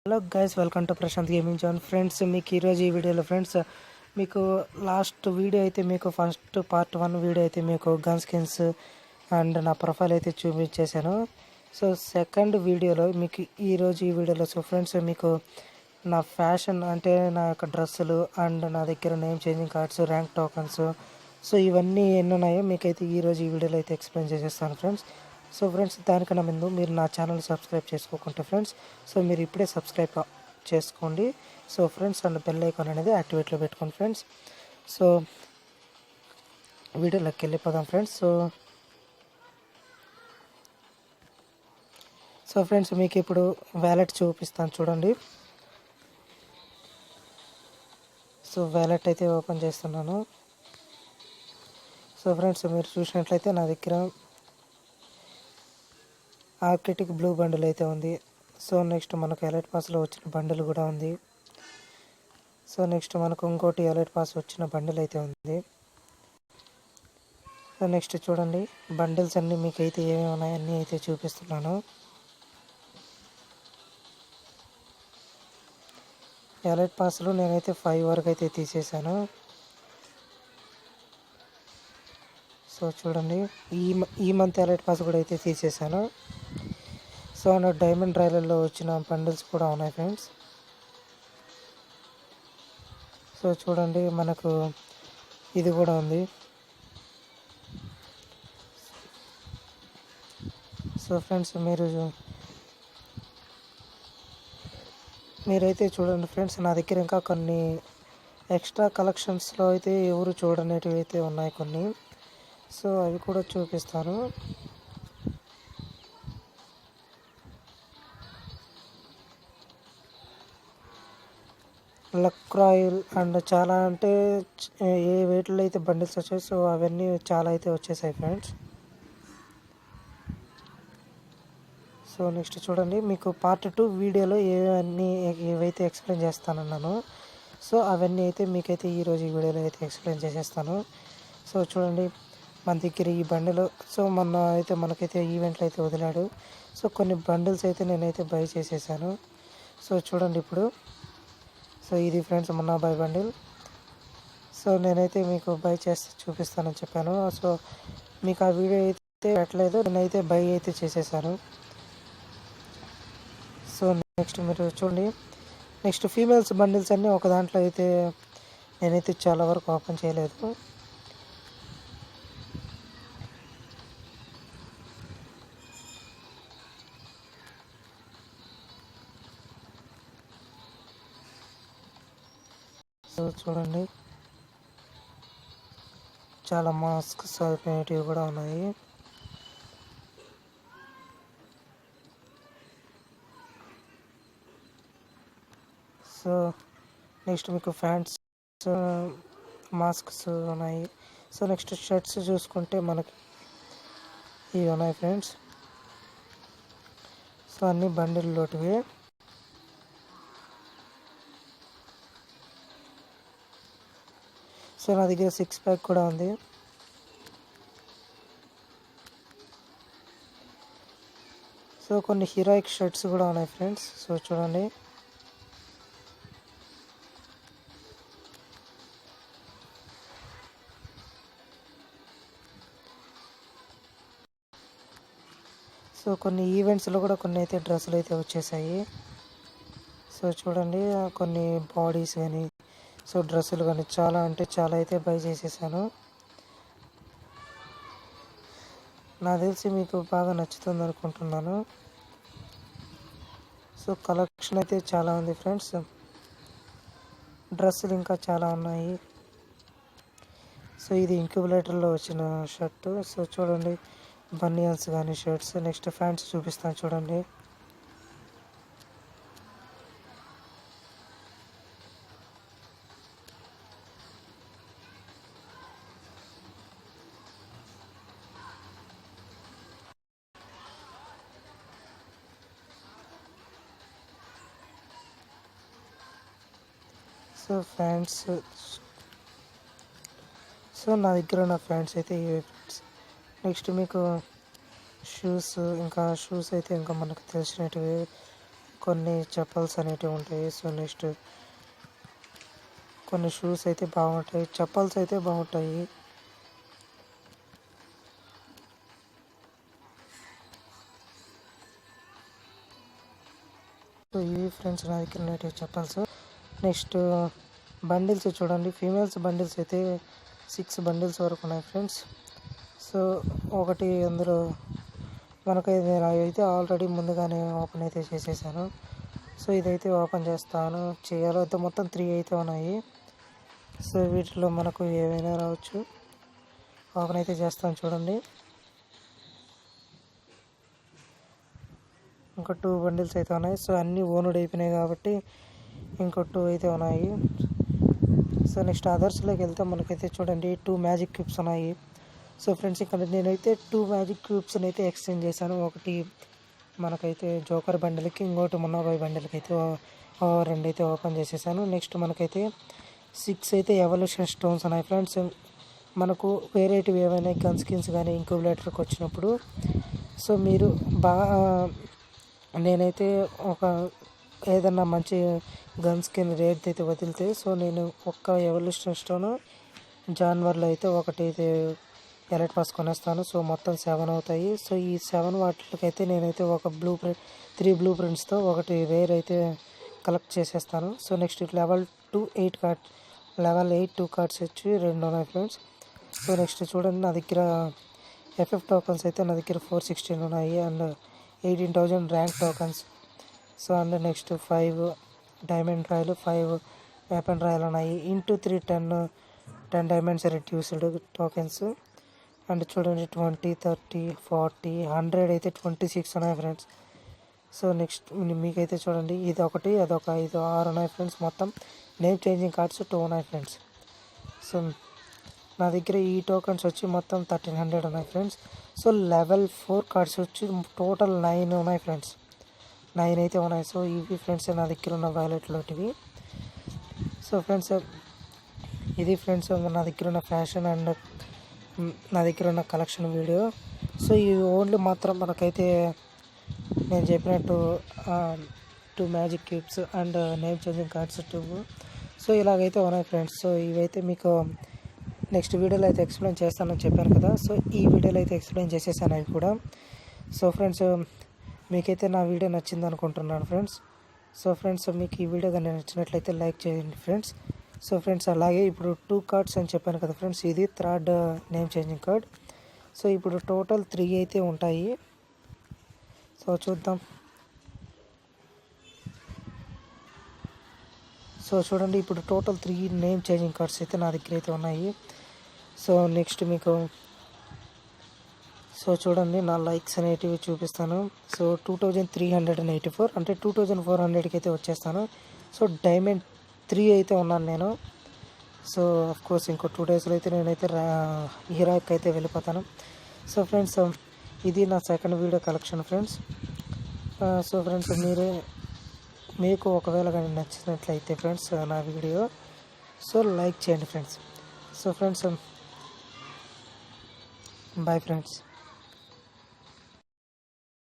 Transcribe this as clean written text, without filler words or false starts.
Hello guys, welcome to Prashant gaming zone. Friends, మీకు ఈరోజు ఈ వీడియోలో ఫ్రెండ్స్ మీకు లాస్ట్ వీడియో అయితే మీకు ఫస్ట్ పార్ట్ 1 వీడియో అయితే మీకు గన్ స్కిన్స్ అండ్ నా ప్రొఫైల్ అయితే చూపించేశాను. సో సెకండ్ వీడియోలో మీకు ఈరోజు ఈ వీడియోలో ఫ్రెండ్స్ మీకు నా ఫ్యాషన్ అంటే నా యొక్క డ్రెస్సులు అండ్ నా దగ్గర name changing cards, rank tokens, so ఇవన్నీ ఎన్ని ఉన్నాయో మీకైతే ఈరోజు ఈ వీడియోలో అయితే ఎక్స్ప్లెయిన్ చేసేస్తాను ఫ్రెండ్స్. సో ఫ్రెండ్స్, దానికన్నా ముందు మీరు నా ఛానల్ సబ్స్క్రైబ్ చేసుకోకుంటే ఫ్రెండ్స్, సో మీరు ఇప్పుడే సబ్స్క్రైబ్ చేసుకోండి. So friends, and bell icon అనేది యాక్టివేట్లో పెట్టుకోండి ఫ్రెండ్స్. సో వీడియోలోకి వెళ్ళిపోదాం ఫ్రెండ్స్. సో ఫ్రెండ్స్, మీకు ఇప్పుడు వ్యాలెట్ చూపిస్తాను చూడండి. సో వ్యాలెట్ అయితే ఓపెన్ చేస్తున్నాను. సో ఫ్రెండ్స్, మీరు చూసినట్లయితే నా దగ్గర ఆర్కిటిక్ బ్లూ బండిల్ అయితే ఉంది. సో నెక్స్ట్ మనకు ఎలైట్ పాస్లో వచ్చిన బండిల్ కూడా ఉంది. సో నెక్స్ట్ మనకు ఇంకోటి ఎలైట్ పాస్ వచ్చిన బండిల్ అయితే ఉంది. సో నెక్స్ట్ చూడండి, బండిల్స్ అన్నీ మీకు అయితే ఏమేమి ఉన్నాయో అన్నీ అయితే చూపిస్తున్నాను. ఎలైట్ పాస్లో నేనైతే 5 వరకు అయితే తీసేసాను. సో చూడండి, ఈ మంత్ ఎలైట్ పాస్ కూడా అయితే తీసేసాను. సో నా డైమండ్ రైలర్లో వచ్చిన బండిల్స్ కూడా ఉన్నాయి ఫ్రెండ్స్. సో చూడండి, మనకు ఇది కూడా ఉంది. సో ఫ్రెండ్స్, మీరైతే చూడండి ఫ్రెండ్స్, నా దగ్గర ఇంకా కొన్ని ఎక్స్ట్రా కలెక్షన్స్లో అయితే ఎవరు చూడనేటివి అయితే ఉన్నాయి కొన్ని. సో అవి కూడా చూపిస్తాను. లక్ రాయల్ అండ్ చాలా అంటే ఏ వెయిట్లో అయితే బండిల్స్ వచ్చాయి, సో అవన్నీ చాలా అయితే వచ్చేసాయి ఫ్రెండ్స్. సో నెక్స్ట్ చూడండి, మీకు పార్ట్ 2 వీడియోలో ఏవైతే ఎక్స్ప్లెయిన్ చేస్తానన్నాను, సో అవన్నీ అయితే మీకైతే ఈరోజు ఈ వీడియోలో అయితే ఎక్స్ప్లెయిన్ చేసేస్తాను. సో చూడండి, మన దగ్గర ఈ బండిలో సో మొన్న అయితే మనకైతే ఈవెంట్లు అయితే వదిలాడు. సో కొన్ని బండిల్స్ అయితే నేనైతే బై చేసేసాను. సో చూడండి ఇప్పుడు, సో ఇది ఫ్రెండ్స్ మొన్న బై బండిల్. సో నేనైతే మీకు బై చేసి చూపిస్తానని చెప్పాను. సో మీకు ఆ వీడియో అయితే పెట్టలేదు, నేనైతే బై అయితే చేసేసాను. సో నెక్స్ట్ మీరు చూడండి, నెక్స్ట్ ఫీమేల్స్ బండిల్స్ అన్నీ ఒక దాంట్లో అయితే నేనైతే చాలా వరకు ఓపెన్ చేయలేదు. సో చూడండి, చాలా మాస్క్స్ అయిపోయినవి కూడా ఉన్నాయి. సో నెక్స్ట్ మీకు ఫ్యాంట్స్, మాస్క్స్ ఉన్నాయి. సో నెక్స్ట్ షర్ట్స్ చూసుకుంటే మనకి ఇవి ఉన్నాయి ఫ్రెండ్స్. సో అన్నీ బండిల్లోటివి. సో నా దగ్గర 6 ప్యాక్ కూడా ఉంది. సో కొన్ని హీరోయిక్ షర్ట్స్ కూడా ఉన్నాయి ఫ్రెండ్స్. సో చూడండి, సో కొన్ని ఈవెంట్స్లో కూడా కొన్ని అయితే డ్రెస్సులు అయితే వచ్చేసాయి. సో చూడండి, కొన్ని బాడీస్ కానీ సో డ్రెస్సులు కానీ చాలా అంటే చాలా అయితే బై చేసేసాను. నాకు తెలిసి మీకు బాగా నచ్చుతుంది అనుకుంటున్నాను. సో కలెక్షన్ అయితే చాలా ఉంది ఫ్రెండ్స్, డ్రెస్సులు ఇంకా చాలా ఉన్నాయి. సో ఇది ఇంక్యుబులేటర్లో వచ్చిన షర్టు. సో చూడండి, బనియన్స్ కానీ షర్ట్స్. నెక్స్ట్ ప్యాంట్స్ చూపిస్తాను చూడండి. సో ఫ్యాంట్స్, సో నా దగ్గర ఉన్న ఫ్యాంట్స్ అయితే ఇవే ఫ్రెండ్స్. నెక్స్ట్ మీకు షూస్, ఇంకా షూస్ అయితే ఇంకా మనకు తెలిసినవి కొన్ని చెప్పల్స్ అనేటివి ఉంటాయి. సో నెక్స్ట్ కొన్ని షూస్ అయితే బాగుంటాయి, చెప్పల్స్ అయితే బాగుంటాయి. సో ఇవి ఫ్రెండ్స్ నా దగ్గర ఉన్నట్టు చెప్పల్స్. నెక్స్ట్ బండిల్స్ చూడండి, ఫీమేల్స్ బండిల్స్ అయితే 6 బండిల్స్ వరకు ఉన్నాయి ఫ్రెండ్స్. సో ఒకటి అందులో మనకైతే అయితే ఆల్రెడీ ముందుగానే ఓపెన్ అయితే చేసేసాను. సో ఇదైతే ఓపెన్ చేయాలి అయితే మొత్తం 3 అయితే ఉన్నాయి. సో వీటిలో మనకు ఏవైనా రావచ్చు. ఓపెన్ అయితే చేస్తాను చూడండి. ఇంకో 2 బండిల్స్ అయితే ఉన్నాయి. సో అన్నీ ఓనుడ్ అయిపోయినాయి కాబట్టి ఇంకో 2 అయితే ఉన్నాయి. సో నెక్స్ట్ అదర్స్లోకి వెళ్తే మనకైతే చూడండి 2 మ్యాజిక్ క్యూబ్స్ ఉన్నాయి. సో ఫ్రెండ్స్ ఇక్కడ నేనైతే 2 మ్యాజిక్ క్యూబ్స్ని అయితే ఎక్స్చేంజ్ చేశాను. ఒకటి మనకైతే జోకర్ బండిల్కి, ఇంకోటి మున్నాబాయ్ బండిల్కి అయితే 2 అయితే ఓపెన్ చేసేసాను. నెక్స్ట్ మనకైతే 6 అయితే ఎవల్యూషన్ స్టోన్స్ ఉన్నాయి ఫ్రెండ్స్. మనకు వేరేటివి ఏమైనా గన్ స్కిన్స్ కానీ ఇంక్యుబులేటర్కి వచ్చినప్పుడు సో మీరు నేనైతే ఏదన్నా మంచి గన్ స్కిన్ రేట్ అయితే వదిలితే సో నేను ఒక్క ఎవల్యూషన్ స్టోన్ జాన్వర్లో అయితే ఒకటి ఎలైట్ పాస్ కొనేస్తాను. సో మొత్తం 7 అవుతాయి. సో ఈ 7 వాటికైతే నేనైతే ఒక 3 బ్లూ ప్రింట్స్తో ఒకటి రేర్ అయితే కలెక్ట్ చేసేస్తాను. So next level 8 card, level 8 2 cards వచ్చి 2 ఉన్నాయి ఫ్రెండ్స్. సో నెక్స్ట్ చూడండి నా దగ్గర FF టోకన్స్ అయితే నా దగ్గర 416 ఉన్నాయి and 18,000 rank tokens. So and next 5 diamond రాయలు, 5 వెపన్ రాయలు ఉన్నాయి. Into 3 10 diamonds reduced tokens. And చూడండి 20 30 40 100 అయితే 26 ఉన్నాయి ఫ్రెండ్స్. సో నెక్స్ట్ మీకైతే చూడండి ఇది ఒకటి అదొక 5 6 ఉన్నాయి ఫ్రెండ్స్. మొత్తం నేమ్ చేంజింగ్ కార్డ్స్ 2 ఉన్నాయి ఫ్రెండ్స్. సో నా దగ్గర ఈ టోకన్స్ వచ్చి మొత్తం 1300 ఉన్నాయి ఫ్రెండ్స్. సో లెవెల్ 4 కార్డ్స్ వచ్చి టోటల్ 9 ఉన్నాయి ఫ్రెండ్స్. 9 అయితే ఉన్నాయి. సో ఇవి ఫ్రెండ్స్ నా దగ్గర ఉన్న వ్యాలెట్లోటివి. సో ఫ్రెండ్స్ ఇది ఫ్రెండ్స్ నా దగ్గర ఉన్న ఫ్యాషన్ అండ్ నా దగ్గర ఉన్న కలెక్షన్ వీడియో. సో ఇవి ఓన్లీ మాత్రం మనకైతే నేను చెప్పినట్టు 2 magic cubes and name changing cards 2. So ఇలాగైతే ఉన్నాయి ఫ్రెండ్స్. సో ఇవైతే మీకు నెక్స్ట్ వీడియోలో అయితే ఎక్స్ప్లెయిన్ చేస్తానని చెప్పాను కదా. సో ఈ వీడియోలో అయితే ఎక్స్ప్లెయిన్ చేసేసాను అవి కూడా. సో ఫ్రెండ్స్ మీకైతే నా వీడియో నచ్చింది అనుకుంటున్నాను ఫ్రెండ్స్. సో ఫ్రెండ్స్ మీకు ఈ వీడియో కానీ నచ్చినట్లయితే లైక్ చేయండి ఫ్రెండ్స్. సో ఫ్రెండ్స్ అలాగే ఇప్పుడు 2 కార్డ్స్ అని చెప్పాను కదా ఫ్రెండ్స్, ఇది 3rd name changing card. So ఇప్పుడు టోటల్ 3 అయితే ఉంటాయి. సో చూద్దాం. సో చూడండి ఇప్పుడు టోటల్ 3 నేమ్ చేంజింగ్ కార్డ్స్ అయితే నా దగ్గర అయితే ఉన్నాయి. సో నెక్స్ట్ మీకు సో చూడండి నా లైక్స్ అనేటివి చూపిస్తాను. సో 2384 అంటే 2400కి అయితే వచ్చేస్తాను. సో డైమండ్ 3 అయితే ఉన్నాను నేను. సో అఫ్కోర్స్ ఇంకో 2 డేస్లో అయితే నేనైతే ఇరాక్ అయితే వెళ్ళిపోతాను. సో ఫ్రెండ్స్ ఇది నా second video collection friends. So friends మీకు ఒకవేళ కానీ నచ్చినట్లయితే ఫ్రెండ్స్ నా వీడియో సో లైక్ చేయండి friends. So friends bye friends.